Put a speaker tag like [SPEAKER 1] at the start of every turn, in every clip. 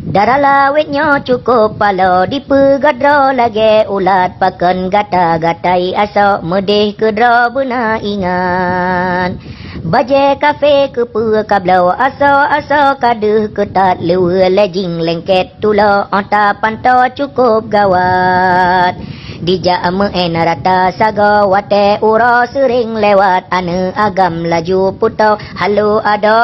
[SPEAKER 1] Darah lawitnya cukup pala dipegadra lagi ulat pakan gata-gatai asok medih kedra bena ingan. Baje kafe ke kablau asok kaduh ketat lewa lejing lengket tula anta pantau cukup gawat. Dijak meen rata saga wate ura sering lewat ane agam laju putau halu ada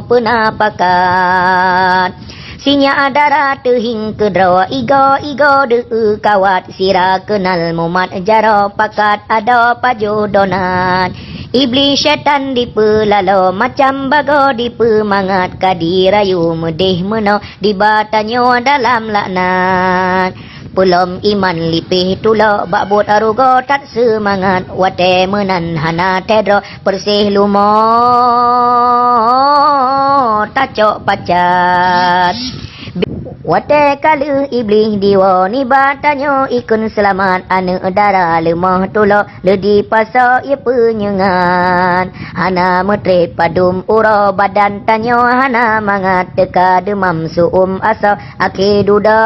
[SPEAKER 1] penapakan. Sinya adara tehing kedrawa igo de kawat sira kenal mumat jaro pakat ada pajodonan. Iblis syaitan dipelalo macam bago dipemangat kadirayu medih meno dibatanyo dalam laknat. Pelom iman lipih tulo bakbut arugo tak semangat wate menan hana tedro persih lumo tacok pacat. Wate kalu iblis diwa ni batanyo ikun selamat ane dara lemah tulo ledi pasa ia penyengan. Hana metret padum ura badan tanyo hana mangat teka demam suum asa ake duda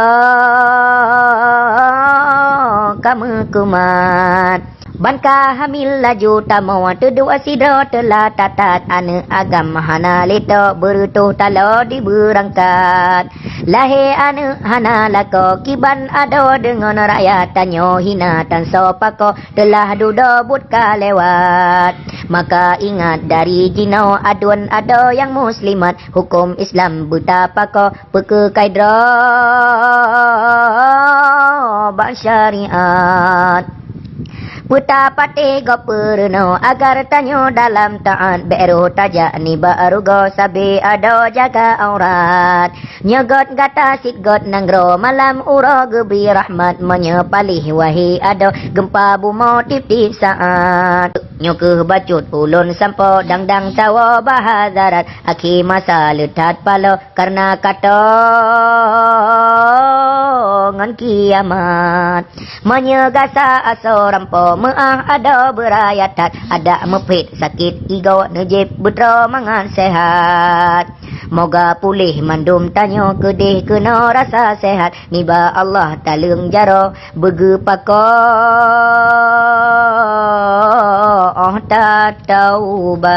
[SPEAKER 1] kamu kumat. Banka hamil laju tamawa tedua sidra telah tatat ane agam hana leto berutuh talo diberangkat. Lahir ane hana lako kiban ado dengan rakyat tanyo hina tan sopako telah duda butka lewat. Maka ingat dari jinau aduan ado yang muslimat hukum Islam buta pako peke kaidra bak syariat. Puta pati go purno agar tanyo dalam taat beru tajak ni baru go sabi ado jaga aurat. Nyegot gata sitgot nanggro malam uro gebi rahmat menyepalih wahi ado gempa bumo tip-tip saat. Nyukuh bacut ulun sampo dang-dang cawa bahazarat aki masa letat palo karena kata ngan kiamat. Menyegasa aso rampo meah ada berayatat ada mepit sakit igo nejib betra mangan sehat. Moga pulih mandum tanyo kedih kena rasa sehat niba Allah talung jaro bege pako ta taubat.